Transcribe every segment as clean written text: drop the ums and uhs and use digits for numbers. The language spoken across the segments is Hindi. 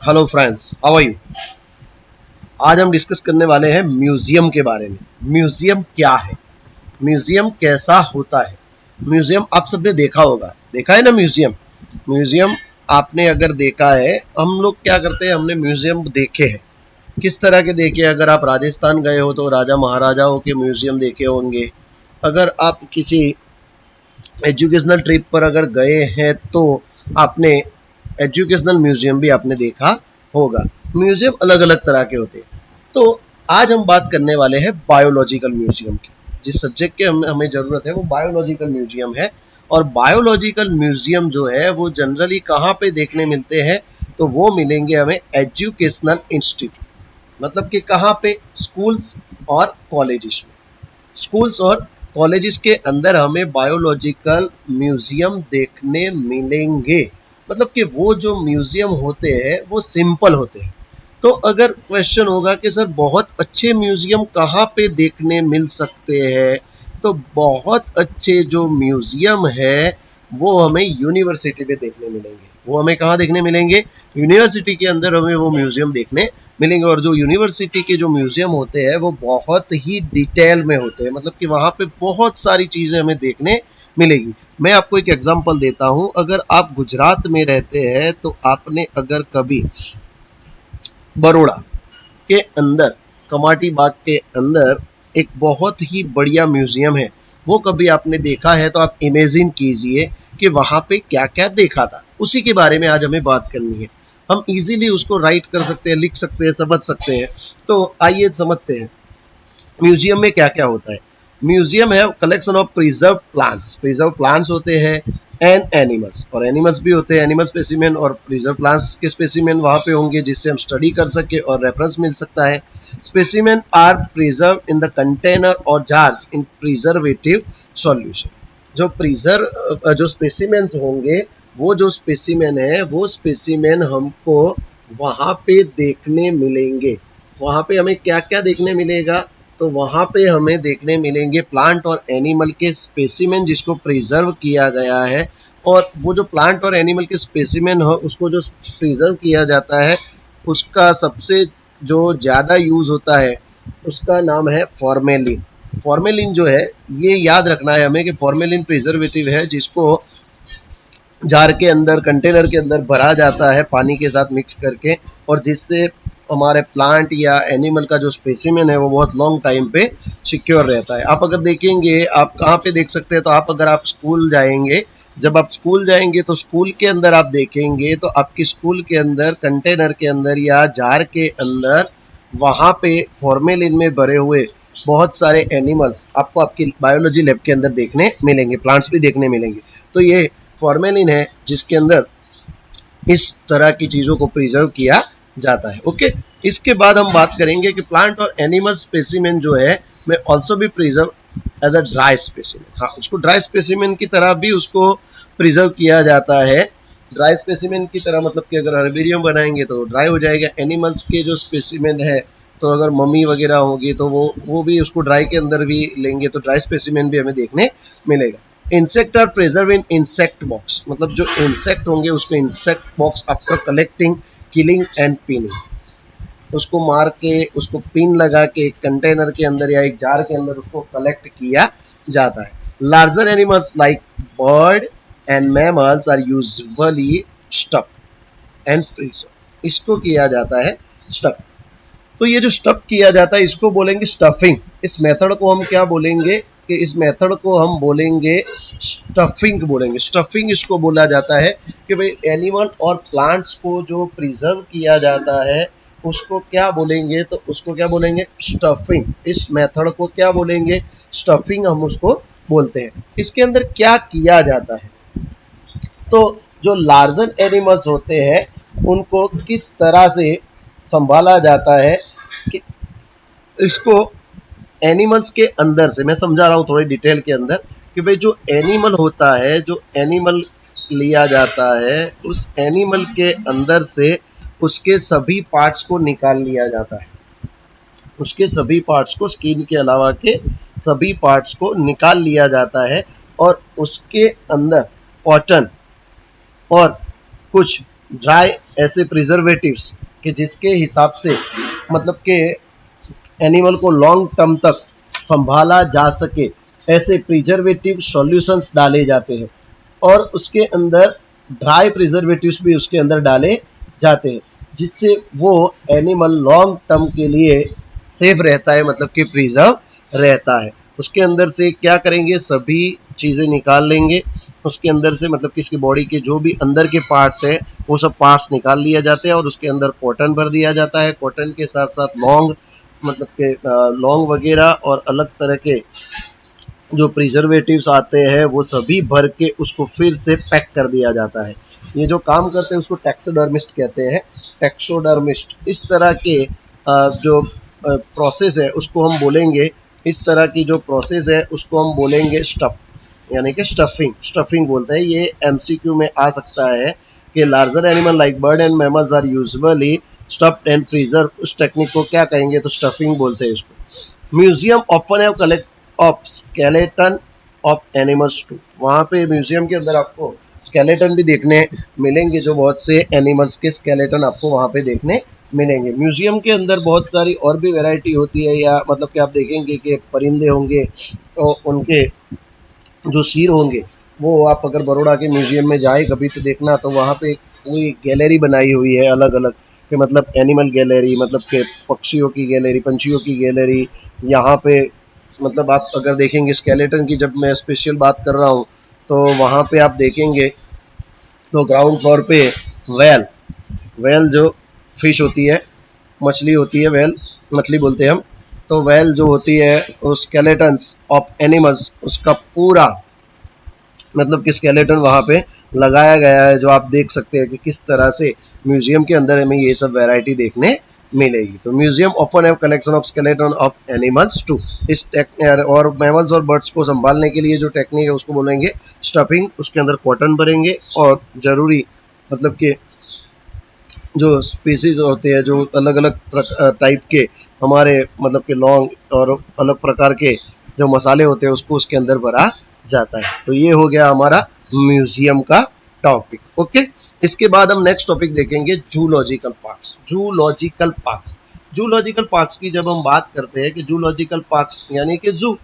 Hello friends, how are you. आज हम डिस्कस करने वाले हैं म्यूजियम के बारे में। म्यूजियम क्या है, म्यूजियम कैसा होता है। म्यूजियम आप सबने देखा होगा, देखा है ना म्यूजियम। म्यूजियम आपने अगर देखा है, हम लोग क्या करते हैं, हमने म्यूजियम देखे हैं। किस तरह के देखे? अगर आप राजस्थान गए हो तो राजा महाराजाओं के म्यूजियम देखे होंगे। अगर आप किसी एजुकेशनल ट्रिप पर अगर गए हैं तो आपने एजुकेशनल म्यूजियम भी आपने देखा होगा। म्यूजियम अलग अलग तरह के होते हैं। तो आज हम बात करने वाले हैं बायोलॉजिकल म्यूजियम की। जिस सब्जेक्ट के हमें ज़रूरत है वो बायोलॉजिकल म्यूजियम है। और बायोलॉजिकल म्यूजियम जो है वो जनरली कहाँ पे देखने मिलते हैं, तो वो मिलेंगे हमें एजुकेशनल इंस्टीट्यूट, मतलब कि कहाँ पे, स्कूल्स और कॉलेजेस में। स्कूल्स और कॉलेजेस के अंदर हमें बायोलॉजिकल म्यूजियम देखने मिलेंगे। मतलब कि वो जो म्यूजियम होते हैं वो सिंपल होते हैं। तो अगर क्वेश्चन होगा कि सर बहुत अच्छे म्यूजियम कहाँ पे देखने मिल सकते हैं, तो बहुत अच्छे जो म्यूजियम है वो हमें यूनिवर्सिटी में देखने मिलेंगे। वो हमें कहाँ देखने मिलेंगे? यूनिवर्सिटी के अंदर हमें वो म्यूजियम देखने मिलेंगे। और जो यूनिवर्सिटी के जो म्यूजियम होते हैं वो बहुत ही डिटेल में होते हैं, मतलब कि वहाँ पे बहुत सारी चीज़ें हमें देखने मिलेगी। मैं आपको एक एग्जांपल देता हूँ। अगर आप गुजरात में रहते हैं तो आपने अगर कभी बड़ौदा के अंदर, कमाटी बाग के अंदर एक बहुत ही बढ़िया म्यूजियम है, वो कभी आपने देखा है तो आप इमेजिन कीजिए कि वहाँ पे क्या क्या देखा था। उसी के बारे में आज हमें बात करनी है। हम इजीली उसको राइट कर सकते हैं, लिख सकते हैं, समझ सकते हैं। तो आइए समझते हैं म्यूजियम में क्या क्या होता है। म्यूजियम है collection of preserve plants. Preserve plants होते हैं एंड एनिमल्स, और एनिमल्स भी होते हैं, एनिमल स्पेसिमेन और प्रिजर्व प्लांट्स के स्पेसिमेन वहाँ पे होंगे जिससे हम स्टडी कर सके और रेफरेंस मिल सकता है। Specimen are preserve in the container और जार्स इन प्रिजर्वेटिव सॉल्यूशन। जो स्पेसिमेंस होंगे, वो जो स्पेसिमेन है वो स्पेसिमेन हमको वहाँ पे देखने मिलेंगे। वहाँ पे हमें क्या क्या देखने मिलेगा? तो वहाँ पे हमें देखने मिलेंगे प्लांट और एनिमल के स्पेसिमेन जिसको प्रिजर्व किया गया है। और वो जो प्लांट और एनिमल के स्पेसिमेन हो उसको जो प्रिजर्व किया जाता है, उसका सबसे जो ज़्यादा यूज़ होता है उसका नाम है फॉर्मेलिन। फॉर्मेलिन जो है, ये याद रखना है हमें कि फॉर्मेलिन प्रिजर्वेटिव है जिसको जार के अंदर, कंटेनर के अंदर भरा जाता है पानी के साथ मिक्स करके, और जिससे हमारे प्लांट या एनिमल का जो स्पेसिमेन है वो बहुत लॉन्ग टाइम पे सिक्योर रहता है। आप अगर देखेंगे, आप कहाँ पे देख सकते हैं, तो आप स्कूल जाएंगे, जब आप स्कूल जाएंगे तो स्कूल के अंदर आप देखेंगे तो आपकी स्कूल के अंदर कंटेनर के अंदर या जार के अंदर वहाँ पे फॉर्मेलिन में भरे हुए बहुत सारे एनिमल्स आपको आपकी बायोलॉजी लैब के अंदर देखने मिलेंगे, प्लांट्स भी देखने मिलेंगे। तो ये फॉर्मेलिन है जिसके अंदर इस तरह की चीज़ों को प्रिजर्व किया जाता है। ओके, इसके बाद हम बात करेंगे कि प्लांट और एनिमल स्पेसिमेन जो है में ऑल्सो भी preserve as a dry specimen. हाँ, उसको ड्राई स्पेसिमेन की तरह भी उसको प्रिजर्व किया जाता है। ड्राई स्पेसिमेन की तरह मतलब कि अगर हर्बेरियम बनाएंगे तो ड्राई हो जाएगा। एनिमल्स के जो स्पेसिमेन है, तो अगर मम्मी वगैरह होगी तो वो भी उसको ड्राई के अंदर भी लेंगे तो ड्राई स्पेसिमेन भी हमें देखने मिलेगा। Insect are preserve in insect box, मतलब जो इंसेक्ट होंगे उसको insect box after collecting, killing and pinning. उसको मार के, उसको पिन लगा के एक कंटेनर के अंदर या एक जार के अंदर उसको कलेक्ट किया जाता है। Larger animals like bird and mammals are usually stuff and preserve, इसको किया जाता है स्टफ। तो ये जो स्टफ किया जाता है इसको बोलेंगे स्टफिंग। इस मेथड को हम क्या बोलेंगे कि इस मेथड को हम बोलेंगे स्टफिंग बोलेंगे। स्टफिंग इसको बोला जाता है कि भाई एनिमल और प्लांट्स को जो प्रिजर्व किया जाता है उसको क्या बोलेंगे? तो उसको क्या बोलेंगे? स्टफिंग। इस मेथड को क्या बोलेंगे? स्टफिंग हम उसको बोलते हैं। इसके अंदर क्या किया जाता है? तो जो लार्जर एनिमल्स होते हैं उनको किस तरह से संभाला जाता है कि इसको एनिमल्स के अंदर से, मैं समझा रहा हूँ थोड़ी डिटेल के अंदर, कि भाई जो एनिमल होता है, जो एनिमल लिया जाता है उस एनिमल के अंदर से उसके सभी पार्ट्स को निकाल लिया जाता है। उसके सभी पार्ट्स को, स्किन के अलावा के सभी पार्ट्स को निकाल लिया जाता है और उसके अंदर कॉटन और कुछ ड्राई ऐसे प्रिजर्वेटिव्स कि जिसके हिसाब से मतलब कि एनिमल को लॉन्ग टर्म तक संभाला जा सके, ऐसे प्रिजर्वेटिव सॉल्यूशंस डाले जाते हैं और उसके अंदर ड्राई प्रिजर्वेटिव्स भी उसके अंदर डाले जाते हैं, जिससे वो एनिमल लॉन्ग टर्म के लिए सेफ रहता है, मतलब कि प्रिजर्व रहता है। उसके अंदर से क्या करेंगे, सभी चीज़ें निकाल लेंगे उसके अंदर से, मतलब कि इसकी बॉडी के जो भी अंदर के पार्ट्स है वो सब पार्ट्स निकाल लिया जाते हैं और उसके अंदर कॉटन भर दिया जाता है। कॉटन के साथ साथ लौंग, मतलब के लौंग वगैरह और अलग तरह के जो प्रिजर्वेटिव्स आते हैं वो सभी भर के उसको फिर से पैक कर दिया जाता है। ये जो काम करते हैं उसको टैक्सोडर्मिस्ट कहते हैं, टैक्सोडर्मिस्ट। इस तरह के जो प्रोसेस है उसको हम बोलेंगे, इस तरह की जो प्रोसेस है उसको हम बोलेंगे स्टफ, यानी कि स्टफिंग, स्टफिंग बोलते हैं। ये एमसीक्यू में आ सकता है कि larger animal like bird and mammals are usually stuffed and preserve, उस टेक्निक को क्या कहेंगे, तो स्टफिंग बोलते हैं इसको। Museum often have collect of skeleton of animals too, वहाँ पे म्यूजियम के अंदर आपको स्केलेटन भी देखने मिलेंगे, जो बहुत से एनिमल्स के स्केलेटन आपको वहाँ पे देखने मिलेंगे। म्यूजियम के अंदर बहुत सारी और भी वैरायटी होती है, या मतलब कि आप देखेंगे कि परिंदे होंगे तो उनके जो सिर होंगे वो आप अगर बड़ौदा के म्यूजियम में जाए कभी तो देखना, तो वहाँ पे कोई गैलरी बनाई हुई है अलग अलग कि मतलब एनिमल गैलरी, मतलब के पक्षियों की गैलरी, पंछियों की गैलरी। यहाँ पे मतलब आप अगर देखेंगे स्केलेटन की, जब मैं स्पेशल बात कर रहा हूँ तो वहाँ पे आप देखेंगे तो ग्राउंड फ्लोर पे वेल, वेल जो फिश होती है, मछली होती है, वेल मछली बोलते हैं हम, तो वेल जो होती है उस स्केलेटन्स ऑफ एनिमल्स, उसका पूरा मतलब कि स्केलेटन वहाँ पे लगाया गया है, जो आप देख सकते हैं कि किस तरह से म्यूजियम के अंदर हमें ये सब वैरायटी देखने मिलेगी। तो म्यूजियम ओपन है collection of skeleton of animals too, इस और मैमल्स और बर्ड्स को संभालने के लिए जो टेक्निक है उसको बोलेंगे स्टफिंग। उसके अंदर कॉटन भरेंगे और जरूरी मतलब कि जो स्पीसीज होते हैं, जो अलग अलग टाइप के हमारे मतलब के लौंग और अलग प्रकार के जो मसाले होते हैं उसको उसके अंदर भरा जाता है। तो ये हो गया हमारा म्यूजियम का टॉपिक। ओके, इसके बाद हम नेक्स्ट टॉपिक देखेंगे zoological parks. Zoological parks, zoological parks की जब हम बात करते हैं कि जूलॉजिकल पार्क्स यानी कि जू,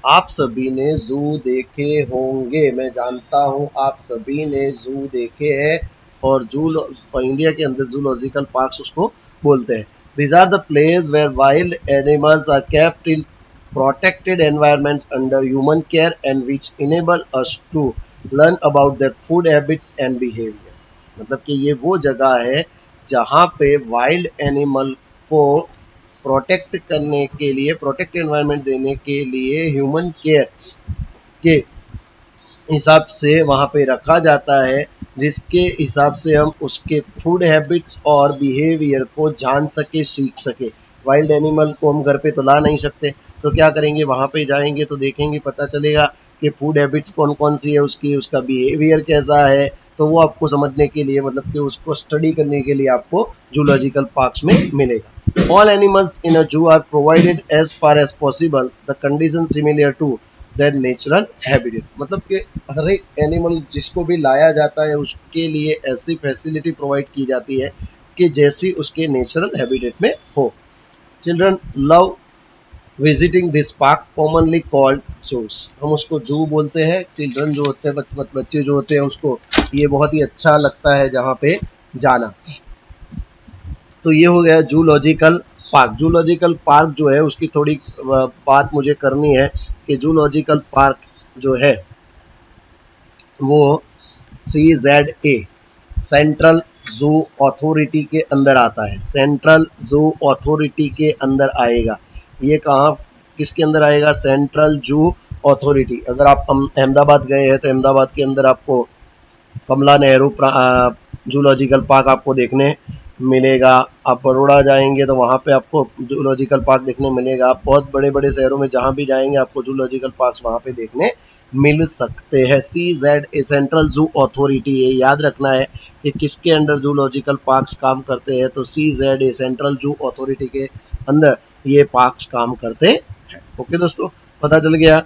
आप सभी ने जू देखे होंगे, मैं जानता हूं आप सभी ने जू देखे हैं, और जू इंडिया के अंदर जूलॉजिकल पार्क्स उसको बोलते हैं। These are the places where wild animals are kept in protected environments under human care and which enable us to learn about their food habits and behavior। मतलब कि ये वो जगह है जहाँ पे वाइल्ड एनिमल को प्रोटेक्ट करने के लिए, प्रोटेक्ट एनवायरनमेंट देने के लिए ह्यूमन केयर के हिसाब से वहाँ पे रखा जाता है, जिसके हिसाब से हम उसके फूड हैबिट्स और बिहेवियर को जान सके, सीख सके। वाइल्ड एनिमल को हम घर पे तो ला नहीं सकते, तो क्या करेंगे, वहाँ पे जाएंगे तो देखेंगे, पता चलेगा कि फूड हैबिट्स कौन कौन सी है उसकी, उसका बिहेवियर कैसा है, तो वो आपको समझने के लिए, मतलब कि उसको स्टडी करने के लिए आपको जूलॉजिकल पार्क्स में मिलेगा। All animals in a zoo are provided as far as possible the condition similar to their natural habitat. मतलब कि हर एक एनिमल जिसको भी लाया जाता है उसके लिए ऐसी फैसिलिटी प्रोवाइड की जाती है कि जैसी उसके नेचुरल हैबिटेट में हो। Children love visiting this park commonly called juice, हम उसको जू बोलते हैं। चिल्ड्रन जो होते हैं, बच्चे जो होते हैं, उसको ये बहुत ही अच्छा लगता है जहाँ पे जाना। तो ये हो गया जूलॉजिकल पार्क। जूलॉजिकल पार्क जो है उसकी थोड़ी बात मुझे करनी है कि जूलॉजिकल पार्क जो है वो CZA सेंट्रल जू अथॉरिटी के अंदर आता है, सेंट्रल जू अथॉरिटी के अंदर आएगा। ये कहाँ किसके अंदर आएगा, सेंट्रल जू अथॉरिटी। अगर आप अहमदाबाद गए हैं तो अहमदाबाद के अंदर आपको कमला नेहरू जूलॉजिकल पार्क आपको देखने मिलेगा। आप बड़ौदा जाएंगे तो वहाँ पे आपको जूलॉजिकल पार्क देखने मिलेगा। आप बहुत बड़े बड़े शहरों में जहाँ भी जाएंगे आपको जूलॉजिकल पार्क्स वहाँ पे देखने मिल सकते हैं। CZA सेंट्रल जू अथॉरिटी, ये याद रखना है कि किसके अंडर जूलॉजिकल पार्क्स काम करते हैं, तो CZA सेंट्रल जू अथॉरिटी के अंदर ये पार्क्स काम करते हैं। ओके दोस्तों, पता चल गया।